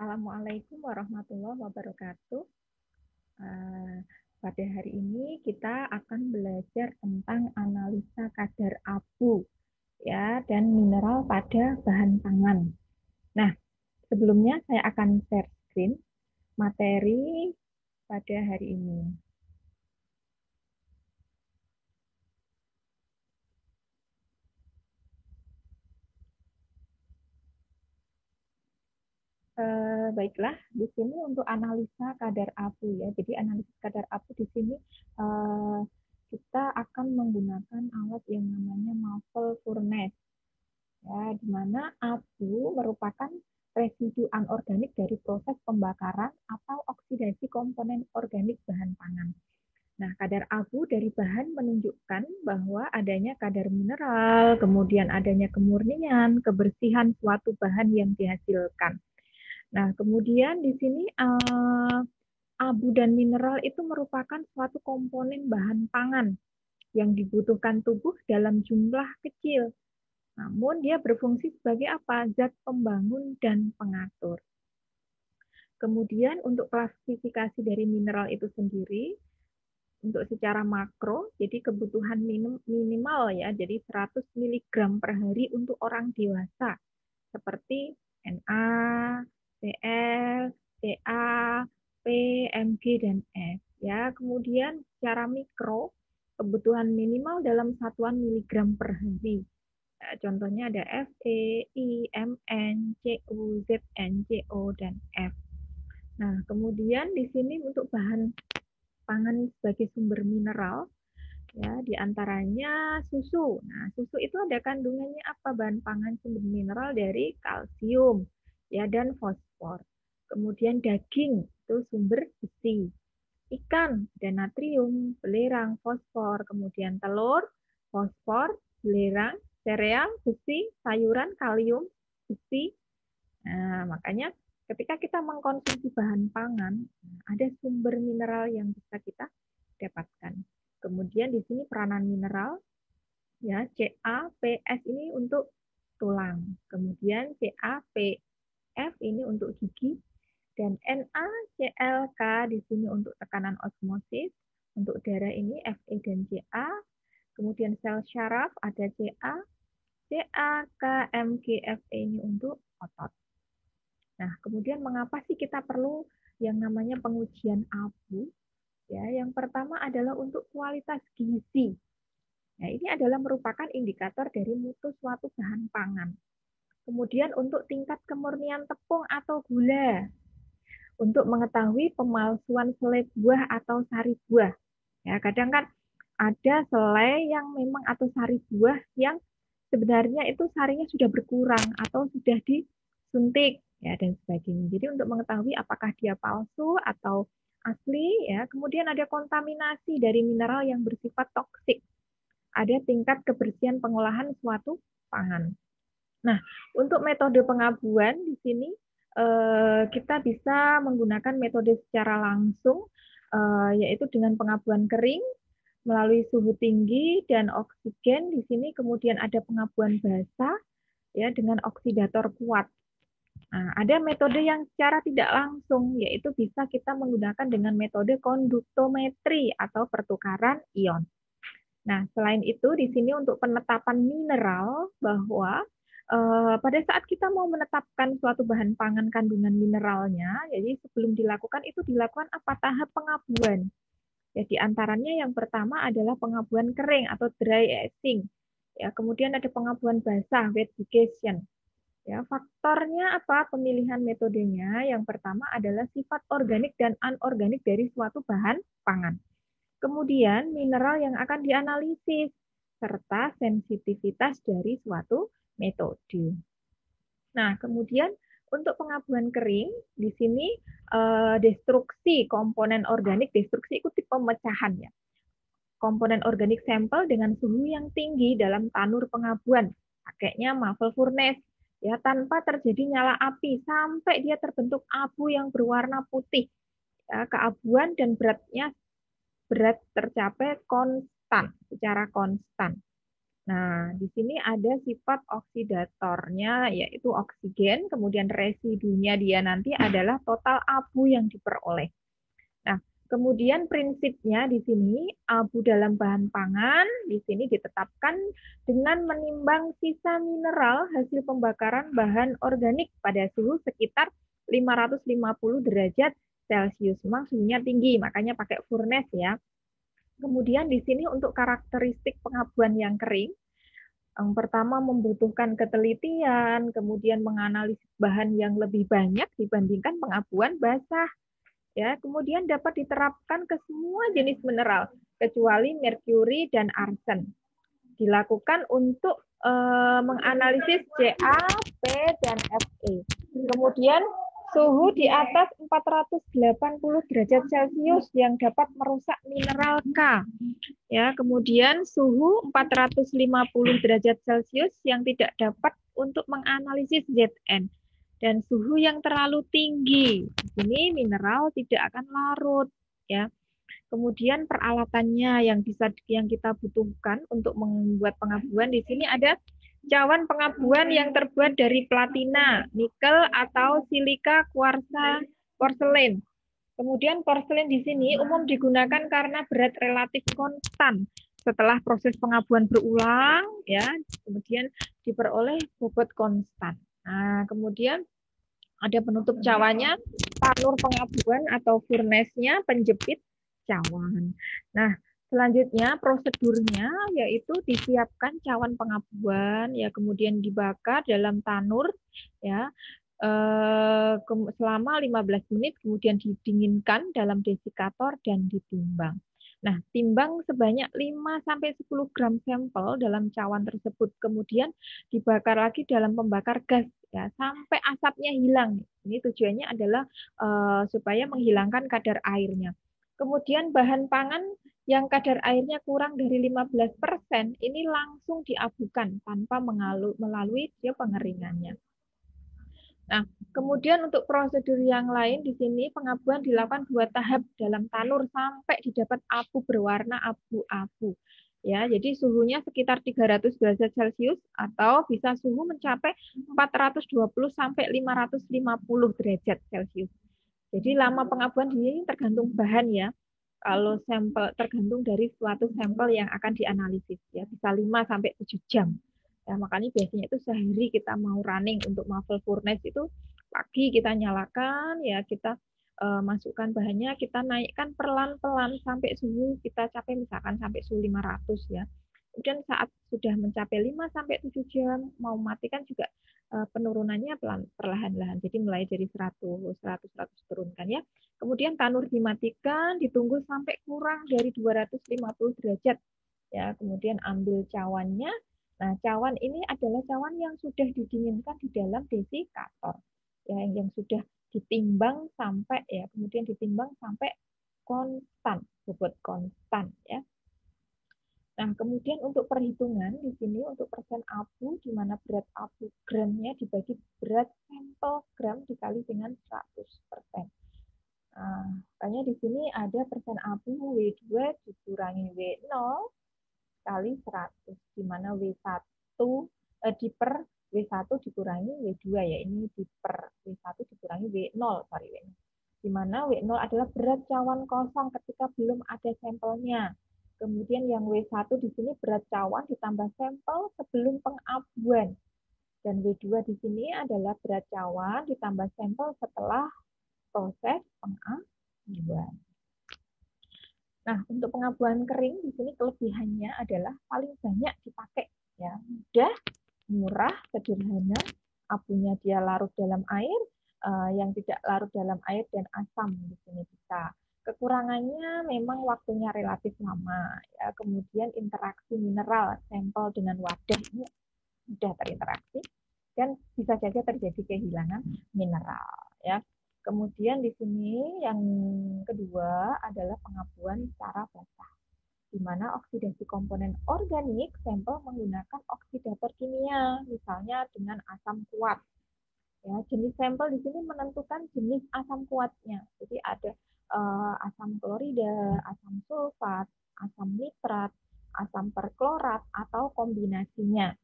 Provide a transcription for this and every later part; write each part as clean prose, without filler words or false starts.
Assalamualaikum warahmatullahi wabarakatuh. Pada hari ini kita akan belajar tentang analisa kadar abu ya dan mineral pada bahan pangan. Nah, sebelumnya saya akan share screen materi pada hari ini. Baiklah, di sini untuk analisa kadar abu ya. Jadi analisis kadar abu di sini kita akan menggunakan alat yang namanya muffle furnace. Ya, di mana abu merupakan residu anorganik dari proses pembakaran atau oksidasi komponen organik bahan pangan. Nah, kadar abu dari bahan menunjukkan bahwa adanya kadar mineral, kemudian adanya kemurnian, kebersihan suatu bahan yang dihasilkan. Nah, kemudian di sini abu dan mineral itu merupakan suatu komponen bahan pangan yang dibutuhkan tubuh dalam jumlah kecil. Namun dia berfungsi sebagai apa? Zat pembangun dan pengatur. Kemudian untuk klasifikasi dari mineral itu sendiri, untuk secara makro, jadi kebutuhan minimal ya, jadi 100 mg per hari untuk orang dewasa, seperti Na, Cl, Ca, P, Mg, dan F. Ya, kemudian secara mikro, kebutuhan minimal dalam satuan miligram per hari. Contohnya ada Fe, I, Mn, Cu, Zn, Co, dan F. Nah, kemudian di sini untuk bahan pangan sebagai sumber mineral, ya, diantaranya susu. Nah, susu itu ada kandungannya apa? Bahan pangan sumber mineral dari kalsium, ya, dan fosfor. Kemudian daging itu sumber besi. Ikan dan natrium, belerang, fosfor. Kemudian telur, fosfor, belerang, sereal, besi, sayuran, kalium, besi. Nah, makanya ketika kita mengkonsumsi bahan pangan, ada sumber mineral yang bisa kita dapatkan. Kemudian di sini peranan mineral, ya, CaPS ini untuk tulang. Kemudian CaPF ini untuk gigi, dan NaClK di sini untuk tekanan osmosis, untuk darah ini Fe dan Ca. Kemudian sel syaraf ada Ca, CaKMgFe ini untuk otot. Nah, kemudian mengapa sih kita perlu yang namanya pengujian abu? Ya, yang pertama adalah untuk kualitas gizi. Nah, ini adalah merupakan indikator dari mutu suatu bahan pangan. Kemudian untuk tingkat kemurnian tepung atau gula, untuk mengetahui pemalsuan selai buah atau sari buah. Ya, kadang kan ada selai yang memang atau sari buah yang sebenarnya itu sarinya sudah berkurang atau sudah disuntik ya dan sebagainya. Jadi untuk mengetahui apakah dia palsu atau asli ya, kemudian ada kontaminasi dari mineral yang bersifat toksik. Ada tingkat kebersihan pengolahan suatu pangan. Nah, untuk metode pengabuan di sini kita bisa menggunakan metode secara langsung, yaitu dengan pengabuan kering melalui suhu tinggi dan oksigen. Di sini kemudian ada pengabuan basah ya dengan oksidator kuat. Nah, ada metode yang secara tidak langsung, yaitu bisa kita menggunakan dengan metode konduktometri atau pertukaran ion. Nah, selain itu di sini untuk penetapan mineral bahwa pada saat kita mau menetapkan suatu bahan pangan kandungan mineralnya, jadi sebelum dilakukan itu dilakukan apa? Tahap pengabuan. Jadi antaranya yang pertama adalah pengabuan kering atau dry aging. Ya, kemudian ada pengabuan basah, wetification. Ya, faktornya apa? Pemilihan metodenya. Yang pertama adalah sifat organik dan anorganik dari suatu bahan pangan. Kemudian mineral yang akan dianalisis serta sensitivitas dari suatu metode. Nah, kemudian untuk pengabuan kering, di sini destruksi komponen organik, destruksi ikuti pemecahannya. Komponen organik sampel dengan suhu yang tinggi dalam tanur pengabuan. Pakainya muffle furnace, ya, tanpa terjadi nyala api sampai dia terbentuk abu yang berwarna putih. Ya, keabuan dan berat tercapai konstan, secara konstan. Nah, di sini ada sifat oksidatornya, yaitu oksigen, kemudian residunya dia nanti adalah total abu yang diperoleh. Nah, kemudian prinsipnya di sini abu dalam bahan pangan di sini ditetapkan dengan menimbang sisa mineral hasil pembakaran bahan organik pada suhu sekitar 550 derajat Celcius. Memang suhunya tinggi, makanya pakai furnace ya. Kemudian di sini untuk karakteristik pengabuan yang kering, yang pertama membutuhkan ketelitian, kemudian menganalisis bahan yang lebih banyak dibandingkan pengabuan basah. Ya, kemudian dapat diterapkan ke semua jenis mineral kecuali merkuri dan arsen. Dilakukan untuk menganalisis Ca, P, dan Fe. Kemudian suhu di atas 480 derajat Celcius yang dapat merusak mineral K. Ya, kemudian suhu 450 derajat Celcius yang tidak dapat untuk menganalisis Zn. Dan suhu yang terlalu tinggi. Di sini mineral tidak akan larut, ya. Kemudian peralatannya yang kita butuhkan untuk membuat pengabuan di sini ada cawan pengabuan yang terbuat dari platina, nikel atau silika kuarsa, porselen. Kemudian porselen di sini umum digunakan karena berat relatif konstan. Setelah proses pengabuan berulang, ya, kemudian diperoleh bobot konstan. Nah, kemudian ada penutup cawannya, tanur pengabuan atau furnace-nya, penjepit cawan. Nah, selanjutnya prosedurnya yaitu disiapkan cawan pengabuan, ya, kemudian dibakar dalam tanur, ya, selama 15 menit, kemudian didinginkan dalam desikator dan ditimbang. Nah, timbang sebanyak 5-10 gram sampel dalam cawan tersebut, kemudian dibakar lagi dalam pembakar gas, ya, sampai asapnya hilang. Ini tujuannya adalah supaya menghilangkan kadar airnya. Kemudian bahan pangan yang kadar airnya kurang dari 15% ini langsung diabukan tanpa melalui pengeringannya. Nah, kemudian untuk prosedur yang lain di sini pengabuan dilakukan 2 tahap dalam tanur sampai didapat abu berwarna abu-abu. Ya, jadi suhunya sekitar 300 derajat Celcius atau bisa suhu mencapai 420 sampai 550 derajat Celcius. Jadi lama pengabuan di sini tergantung bahan ya. Kalau sampel tergantung dari suatu sampel yang akan dianalisis ya, bisa 5 sampai 7 jam. Ya, makanya biasanya itu sehari kita mau running untuk muffle furnace itu pagi kita nyalakan, ya kita masukkan bahannya, kita naikkan pelan-pelan sampai suhu kita capai misalkan sampai suhu 500 ya. Kemudian saat sudah mencapai 5 sampai 7 jam mau matikan juga penurunannya perlahan-lahan. Jadi mulai dari 100 turunkan ya. Kemudian tanur dimatikan, ditunggu sampai kurang dari 250 derajat. Ya, kemudian ambil cawannya. Nah, cawan ini adalah cawan yang sudah didinginkan di dalam desikator. Ya, yang sudah ditimbang sampai ya, kemudian ditimbang sampai konstan, bobot konstan ya. Nah, kemudian untuk perhitungan di sini untuk persen abu, di mana berat abu gramnya dibagi berat sampel gram dikali dengan 100%. Nah, makanya di sini ada persen abu W2 dikurangi W0 kali 100, di mana W1 di per W1 dikurangi W2 ya, ini di per W1 dikurangi W0, sorry W0. Di mana W0 adalah berat cawan kosong ketika belum ada sampelnya. Kemudian yang W1 di sini berat cawan ditambah sampel sebelum pengabuan. Dan W2 di sini adalah berat cawan ditambah sampel setelah proses pengabuan. Nah, untuk pengabuan kering di sini kelebihannya adalah paling banyak dipakai ya, mudah, murah, sederhana, abunya dia larut dalam air, yang tidak larut dalam air dan asam di sini bisa. Kekurangannya memang waktunya relatif lama ya, kemudian interaksi mineral sampel dengan wadah ini mudah terinteraksi dan bisa saja terjadi kehilangan mineral ya. Kemudian di sini yang kedua adalah pengabuan secara basah, di mana oksidasi komponen organik sampel menggunakan oksidator kimia, misalnya dengan asam kuat. Ya, jenis sampel di sini menentukan jenis asam kuatnya. Jadi ada asam klorida, asam sulfat, asam nitrat, asam perklorat, atau kombinasinya.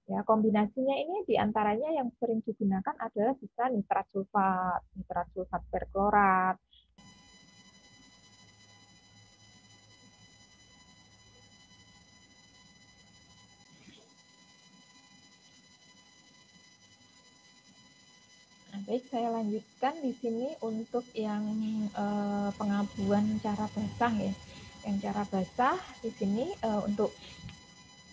Ya, kombinasinya ini diantaranya yang sering digunakan adalah bisa nitrat sulfat perklorat. Nah, baik, saya lanjutkan di sini untuk yang pengabuan cara basah ya. Yang cara basah di sini untuk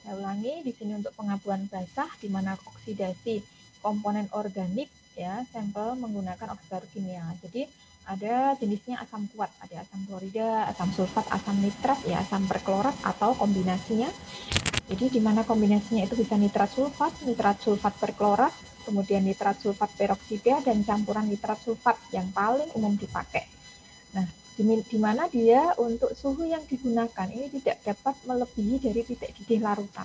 saya ulangi di sini untuk pengabuan basah di mana oksidasi komponen organik ya sampel menggunakan oksidator kimia. Jadi ada jenisnya asam kuat, ada asam klorida, asam sulfat, asam nitrat, ya asam perklorat atau kombinasinya. Jadi di mana kombinasinya itu bisa nitrat sulfat perklorat, kemudian nitrat sulfat peroksida dan campuran nitrat sulfat yang paling umum dipakai. Nah, di mana dia untuk suhu yang digunakan ini tidak dapat melebihi dari titik didih larutan.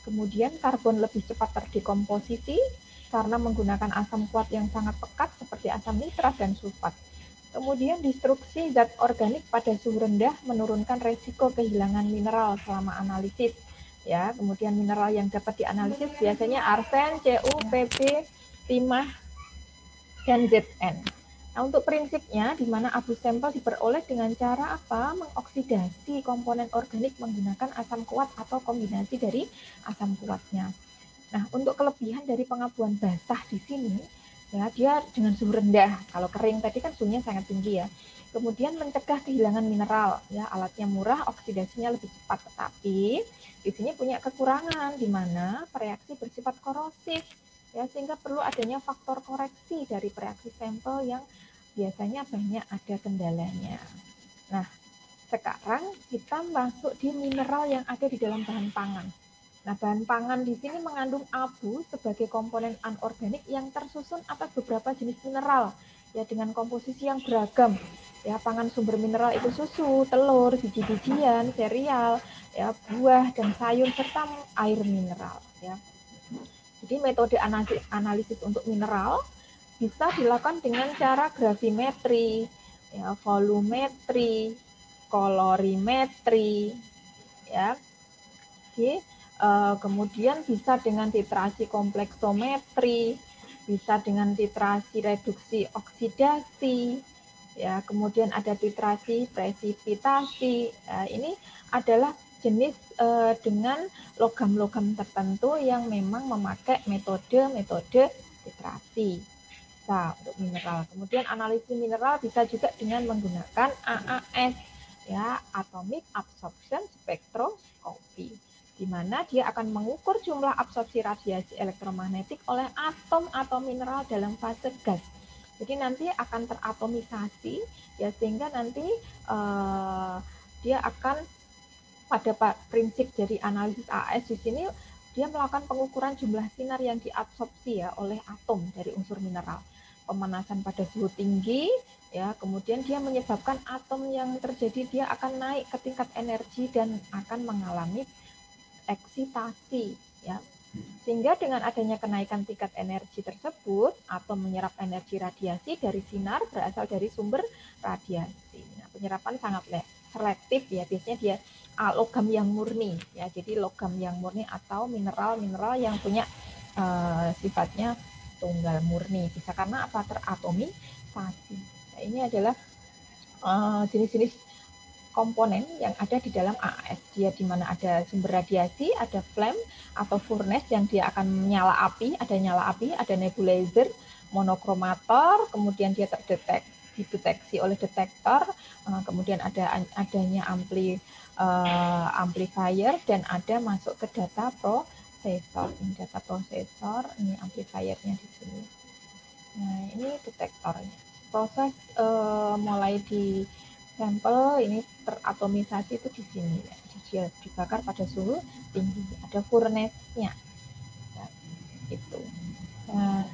Kemudian karbon lebih cepat terdekomposisi karena menggunakan asam kuat yang sangat pekat seperti asam nitrat dan sulfat. Kemudian destruksi zat organik pada suhu rendah menurunkan resiko kehilangan mineral selama analisis. Ya, kemudian mineral yang dapat dianalisis biasanya arsen, Cu, Pb, timah, dan Zn. Nah, untuk prinsipnya, di mana abu sampel diperoleh dengan cara apa? Mengoksidasi komponen organik menggunakan asam kuat atau kombinasi dari asam kuatnya. Nah, untuk kelebihan dari pengabuan basah di sini, ya dia dengan suhu rendah. Kalau kering tadi kan suhunya sangat tinggi ya. Kemudian mencegah kehilangan mineral, ya alatnya murah, oksidasinya lebih cepat. Tetapi di sini punya kekurangan di mana reaksi bersifat korosif, ya sehingga perlu adanya faktor koreksi dari reaksi sampel yang biasanya banyak ada kendalanya. Nah, sekarang kita masuk di mineral yang ada di dalam bahan pangan. Nah, bahan pangan di sini mengandung abu sebagai komponen anorganik yang tersusun atas beberapa jenis mineral, ya dengan komposisi yang beragam. Ya, pangan sumber mineral itu susu, telur, biji-bijian, sereal, ya buah dan sayur serta air mineral. Ya. Jadi metode analisis untuk mineral bisa dilakukan dengan cara gravimetri, ya, volumetri, kolorimetri, ya. Oke. Kemudian bisa dengan titrasi kompleksometri, bisa dengan titrasi reduksi oksidasi, ya. Kemudian ada titrasi presipitasi. Ini adalah jenis dengan logam-logam tertentu yang memang memakai metode titrasi. Nah, untuk mineral. Kemudian analisis mineral bisa juga dengan menggunakan AAS, ya, Atomic Absorption Spectroscopy, di mana dia akan mengukur jumlah absorpsi radiasi elektromagnetik oleh atom atau mineral dalam fase gas. Jadi nanti akan teratomisasi, ya sehingga nanti dia akan pada prinsip dari analisis AS di sini dia melakukan pengukuran jumlah sinar yang diabsorpsi ya oleh atom dari unsur mineral. Pemanasan pada suhu tinggi, ya kemudian dia menyebabkan atom yang terjadi dia akan naik ke tingkat energi dan akan mengalami eksitasi, ya. Sehingga dengan adanya kenaikan tingkat energi tersebut, atom menyerap energi radiasi dari sinar berasal dari sumber radiasi. Nah, penyerapan sangat selektif ya, biasanya dia logam yang murni ya. Jadi logam yang murni atau mineral-mineral yang punya sifatnya tunggal murni. Bisa karena apa? Teratomisasi. Nah, ini adalah jenis-jenis komponen yang ada di dalam AAS. Dia di mana ada sumber radiasi, ada flame atau furnace yang dia akan nyala api, ada nebulizer, monokromator, kemudian dia dideteksi oleh detektor, kemudian adanya amplifier dan ada masuk ke data prosesor. Ini data prosesor, ini amplifiernya di sini. Nah, ini detektornya. Proses mulai di sampel ini teratomisasi itu di sini ya. Dia dibakar pada suhu tinggi. Ada furnace-nya. Ya, itu. Nah,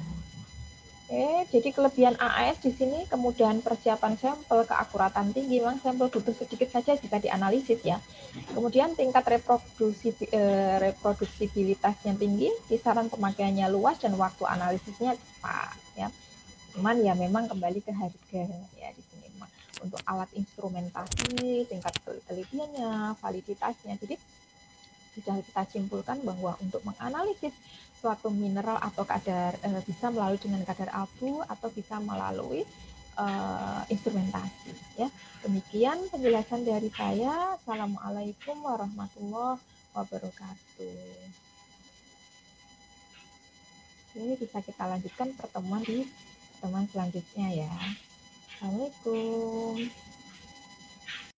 jadi kelebihan AAS di sini kemudahan persiapan sampel, keakuratan tinggi, memang sampel butuh sedikit saja jika dianalisis ya. Kemudian tingkat reproduksibilitasnya tinggi, kisaran pemakaiannya luas dan waktu analisisnya cepat ya. Cuman ya memang kembali ke harga ya di sini untuk alat instrumentasi, tingkat penelitiannya, validitasnya. Jadi sudah kita simpulkan bahwa untuk menganalisis suatu mineral atau kadar bisa melalui dengan kadar abu atau bisa melalui instrumentasi ya. Demikian penjelasan dari saya. Assalamualaikum warahmatullahi wabarakatuh. Ini bisa kita lanjutkan pertemuan di pertemuan selanjutnya ya. Assalamualaikum.